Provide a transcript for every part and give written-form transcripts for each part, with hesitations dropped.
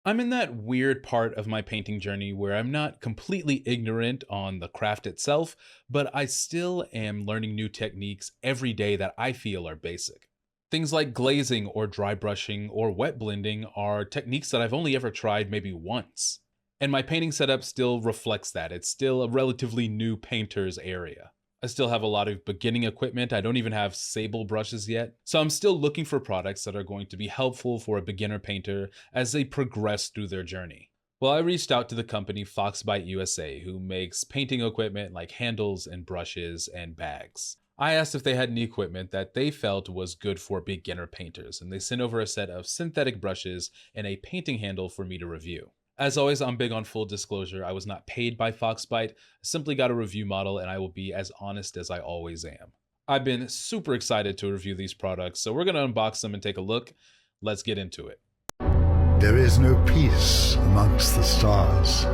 I'm in that weird part of my painting journey where I'm not completely ignorant on the craft itself, but I still am learning new techniques every day that I feel are basic. Things like glazing or dry brushing or wet blending are techniques that I've only ever tried maybe once. And my painting setup still reflects that. It's still a relatively new painter's area. I still have a lot of beginning equipment. I don't even have sable brushes yet. So I'm still looking for products that are going to be helpful for a beginner painter as they progress through their journey. Well, I reached out to the company Foxbite USA, who makes painting equipment like handles and brushes and bags. I asked if they had any equipment that they felt was good for beginner painters, and they sent over a set of synthetic brushes and a painting handle for me to review. As always, I'm big on full disclosure. I was not paid by Foxbite, I simply got a review model, and I will be as honest as I always am. I've been super excited to review these products, so we're going to unbox them and take a look. Let's get into it. There is no peace amongst the stars,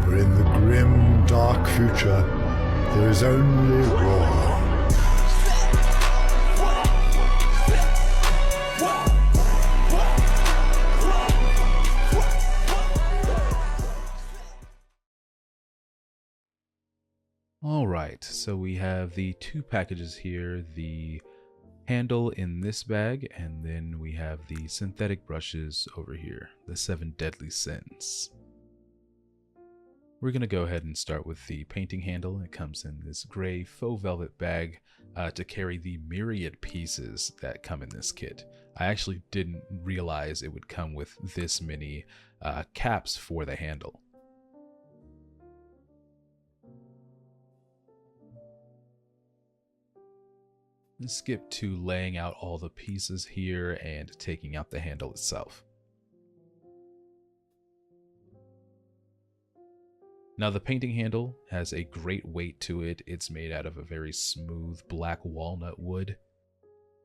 for in the grim, dark future, there is only war. All right, so we have the two packages here, the handle in this bag, and then we have the synthetic brushes over here, the 7 deadly sins. We're going to go ahead and start with the painting handle. It comes in this gray faux velvet bag to carry the myriad pieces that come in this kit. I actually didn't realize it would come with this many caps for the handle. Let's skip to laying out all the pieces here and taking out the handle itself. Now the painting handle has a great weight to it. It's made out of a very smooth black walnut wood.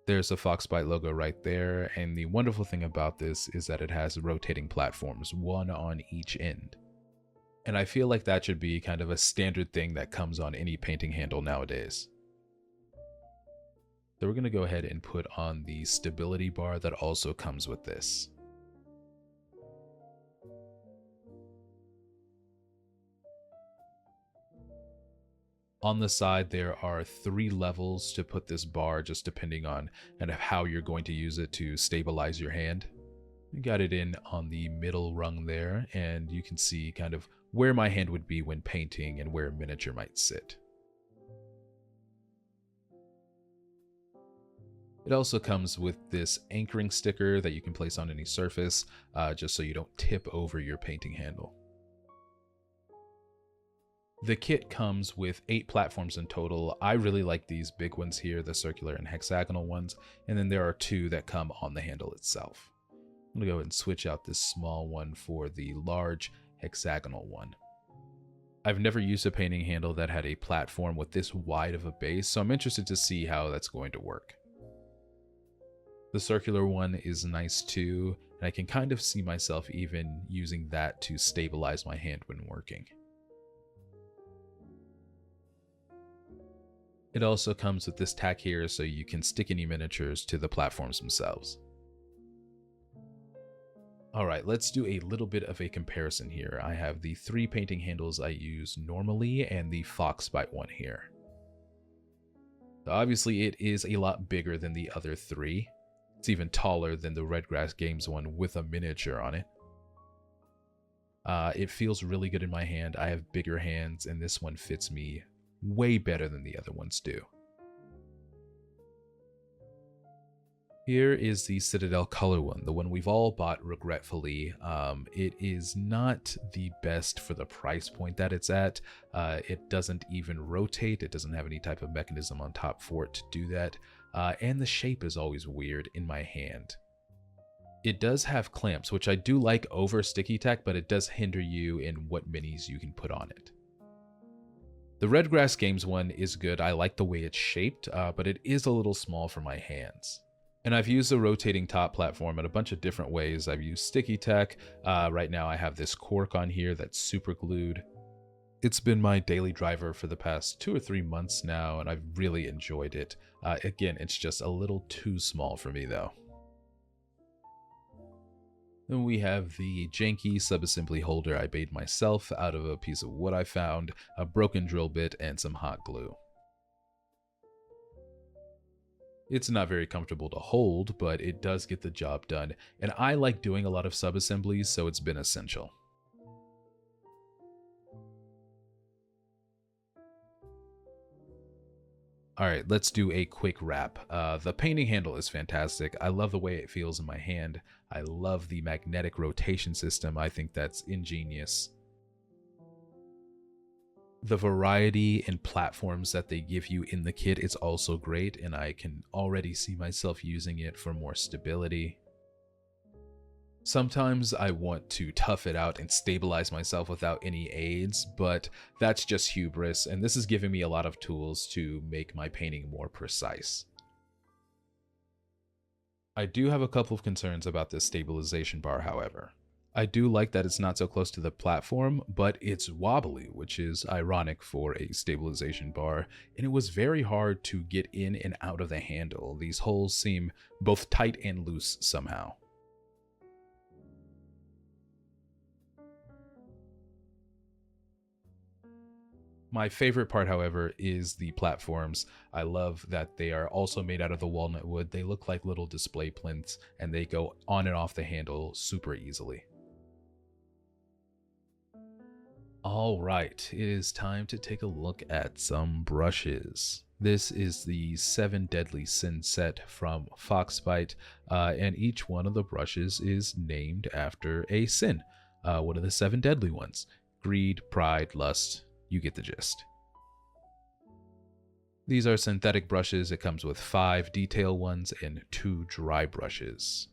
There's a Foxbite logo right there, and the wonderful thing about this is that it has rotating platforms, one on each end. And I feel like that should be kind of a standard thing that comes on any painting handle nowadays. So we're going to go ahead and put on the stability bar that also comes with this. On the side, there are 3 levels to put this bar, just depending on kind of how you're going to use it to stabilize your hand. I got it in on the middle rung there, and you can see kind of where my hand would be when painting and where a miniature might sit. It also comes with this anchoring sticker that you can place on any surface, just so you don't tip over your painting handle. The kit comes with 8 platforms in total. I really like these big ones here, the circular and hexagonal ones, and then there are 2 that come on the handle itself. I'm going to go ahead and switch out this small one for the large hexagonal one. I've never used a painting handle that had a platform with this wide of a base, so I'm interested to see how that's going to work. The circular one is nice too, and I can kind of see myself even using that to stabilize my hand when working. It also comes with this tack here so you can stick any miniatures to the platforms themselves. Alright, let's do a little bit of a comparison here. I have the 3 painting handles I use normally and the Foxbite one here. So obviously it is a lot bigger than the other 3. It's even taller than the Redgrass Games one with a miniature on it. It feels really good in my hand. I have bigger hands, and this one fits me way better than the other ones do. Here is the Citadel color one, the one we've all bought regretfully. It is not the best for the price point that it's at. It doesn't even rotate. It doesn't have any type of mechanism on top for it to do that. And the shape is always weird in my hand. It does have clamps, which I do like over sticky tack, but it does hinder you in what minis you can put on it. The Redgrass Games one is good. I like the way it's shaped, but it is a little small for my hands. And I've used the rotating top platform in a bunch of different ways. I've used sticky tack. Right now I have this cork on here that's super glued. It's been my daily driver for the past 2 or 3 months now, and I've really enjoyed it. Again, it's just a little too small for me though. Then we have the janky subassembly holder I made myself out of a piece of wood I found, a broken drill bit, and some hot glue. It's not very comfortable to hold, but it does get the job done, and I like doing a lot of subassemblies, so it's been essential. Alright, let's do a quick wrap. The painting handle is fantastic. I love the way it feels in my hand. I love the magnetic rotation system. I think that's ingenious. The variety and platforms that they give you in the kit is also great, and I can already see myself using it for more stability. Sometimes I want to tough it out and stabilize myself without any aids, but that's just hubris, and this is giving me a lot of tools to make my painting more precise. I do have a couple of concerns about this stabilization bar, however. I do like that it's not so close to the platform, but it's wobbly, which is ironic for a stabilization bar, and it was very hard to get in and out of the handle. These holes seem both tight and loose somehow. My favorite part, however, is the platforms. I love that they are also made out of the walnut wood. They look like little display plinths, and they go on and off the handle super easily. All right, it is time to take a look at some brushes. This is the 7 Deadly Sin set from Foxbite, and each one of the brushes is named after a sin. One of the 7 deadly ones. Greed, pride, lust, you get the gist. These are synthetic brushes. It comes with 5 detail ones and 2 dry brushes.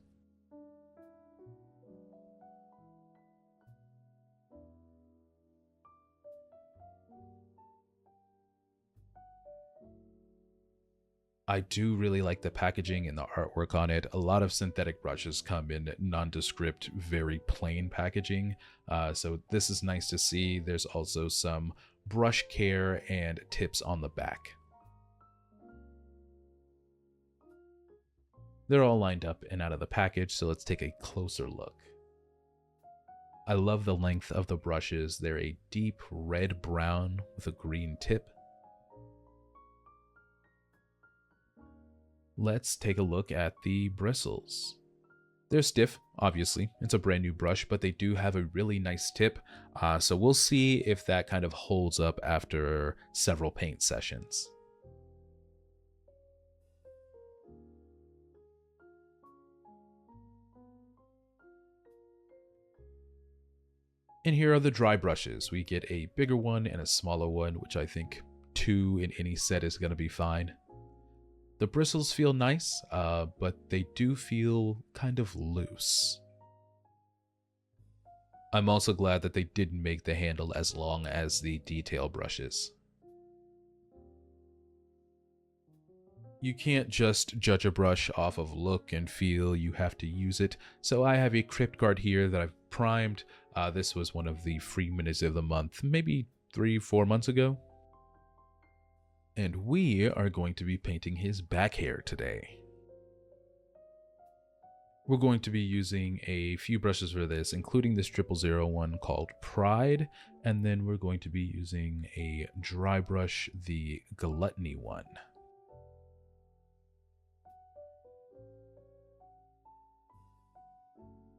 I do really like the packaging and the artwork on it. A lot of synthetic brushes come in nondescript, very plain packaging, so this is nice to see. There's also some brush care and tips on the back. They're all lined up and out of the package, so let's take a closer look. I love the length of the brushes. They're a deep red-brown with a green tip. Let's take a look at the bristles. They're stiff, obviously. It's a brand new brush, but they do have a really nice tip, so we'll see if that kind of holds up after several paint sessions. And here are the dry brushes. We get a bigger one and a smaller one, which I think 2 in any set is going to be fine. The bristles feel nice, but they do feel kind of loose. I'm also glad that they didn't make the handle as long as the detail brushes. You can't just judge a brush off of look and feel, you have to use it. So I have a HoodGuard here that I've primed. This was one of the free minutes of the month, maybe 3-4 months ago. And we are going to be painting his back hair today. We're going to be using a few brushes for this, including this 000 one called Pride, and then we're going to be using a dry brush, the Gluttony one.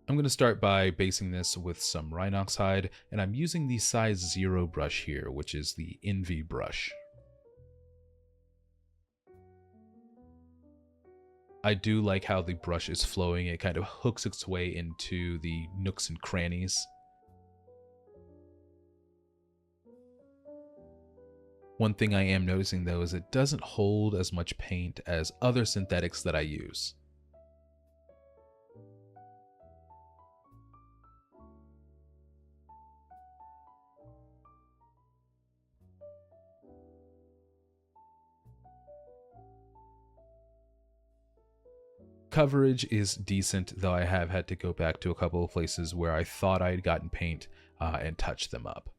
I'm going to start by basing this with some Rhinox hide, and I'm using the size 0 brush here, which is the Envy brush. I do like how the brush is flowing. It kind of hooks its way into the nooks and crannies. One thing I am noticing though is it doesn't hold as much paint as other synthetics that I use. Coverage is decent, though I have had to go back to a couple of places where I thought I had gotten paint and touched them up.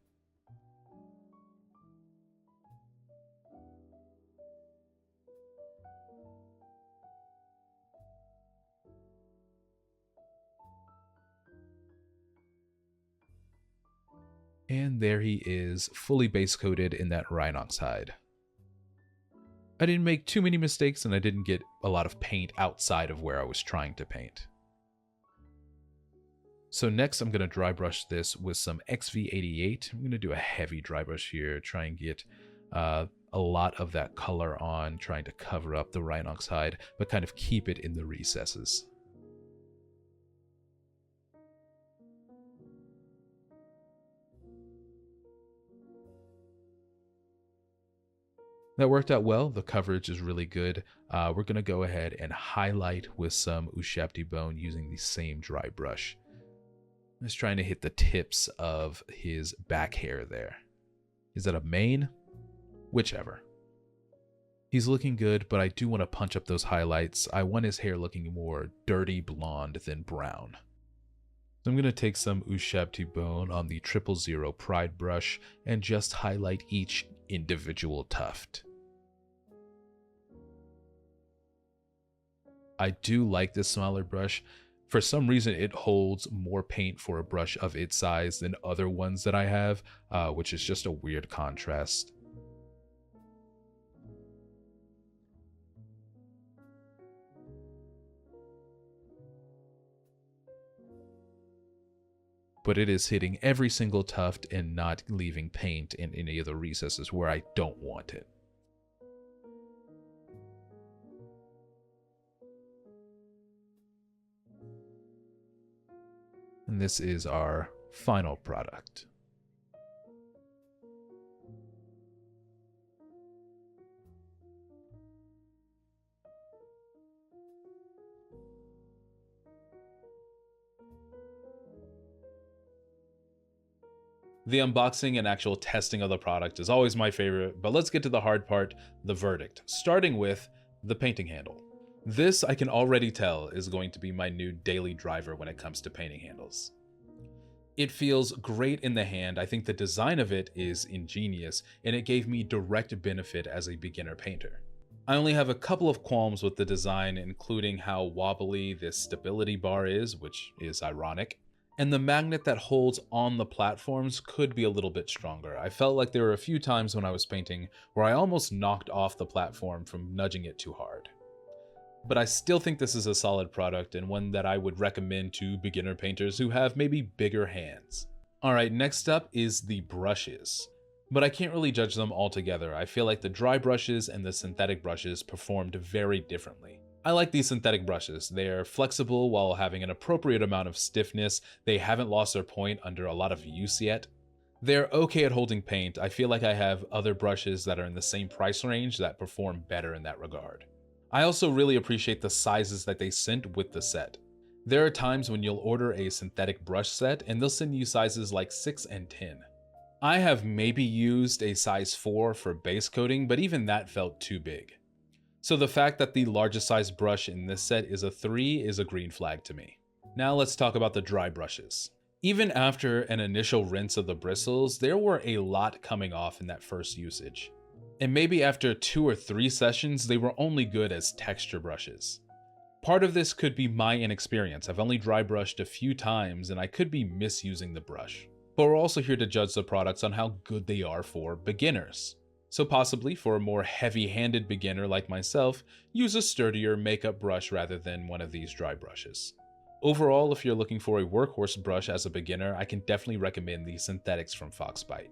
And there he is, fully base coated in that Rhinox hide. I didn't make too many mistakes and I didn't get a lot of paint outside of where I was trying to paint. So next I'm going to dry brush this with some XV88. I'm going to do a heavy dry brush here, try and get a lot of that color on, trying to cover up the Rhinox hide, but kind of keep it in the recesses. That worked out well. The coverage is really good. We're going to go ahead and highlight with some Ushapti bone using the same dry brush. I'm just trying to hit the tips of his back hair there. Is that a mane? Whichever. He's looking good, but I do want to punch up those highlights. I want his hair looking more dirty blonde than brown. So I'm going to take some Ushapti bone on the 000 Pride brush and just highlight each individual tuft. I do like this smaller brush. For some reason, it holds more paint for a brush of its size than other ones that I have, which is just a weird contrast. But it is hitting every single tuft and not leaving paint in any of the recesses where I don't want it. And this is our final product. The unboxing and actual testing of the product is always my favorite, but let's get to the hard part, the verdict, starting with the painting handle. This, I can already tell, is going to be my new daily driver when it comes to painting handles. It feels great in the hand. I think the design of it is ingenious, and it gave me direct benefit as a beginner painter. I only have a couple of qualms with the design, including how wobbly this stability bar is, which is ironic. And the magnet that holds on the platforms could be a little bit stronger. I felt like there were a few times when I was painting where I almost knocked off the platform from nudging it too hard. But I still think this is a solid product and one that I would recommend to beginner painters who have maybe bigger hands. Alright, next up is the brushes. But I can't really judge them all together. I feel like the dry brushes and the synthetic brushes performed very differently. I like these synthetic brushes. They're flexible while having an appropriate amount of stiffness. They haven't lost their point under a lot of use yet. They're okay at holding paint. I feel like I have other brushes that are in the same price range that perform better in that regard. I also really appreciate the sizes that they sent with the set. There are times when you'll order a synthetic brush set and they'll send you sizes like 6 and 10. I have maybe used a size 4 for base coating, but even that felt too big. So the fact that the largest size brush in this set is a 3 is a green flag to me. Now let's talk about the dry brushes. Even after an initial rinse of the bristles, there were a lot coming off in that first usage. And maybe after 2 or 3 sessions, they were only good as texture brushes. Part of this could be my inexperience. I've only dry brushed a few times and I could be misusing the brush. But we're also here to judge the products on how good they are for beginners. So possibly for a more heavy-handed beginner like myself, use a sturdier makeup brush rather than one of these dry brushes. Overall, if you're looking for a workhorse brush as a beginner, I can definitely recommend the synthetics from Foxbite.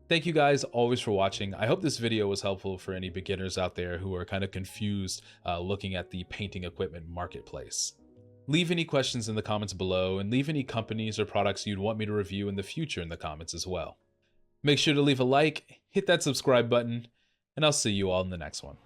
Thank you guys always for watching. I hope this video was helpful for any beginners out there who are kind of confused looking at the painting equipment marketplace. Leave any questions in the comments below and leave any companies or products you'd want me to review in the future in the comments as well. Make sure to leave a like, hit that subscribe button, and I'll see you all in the next one.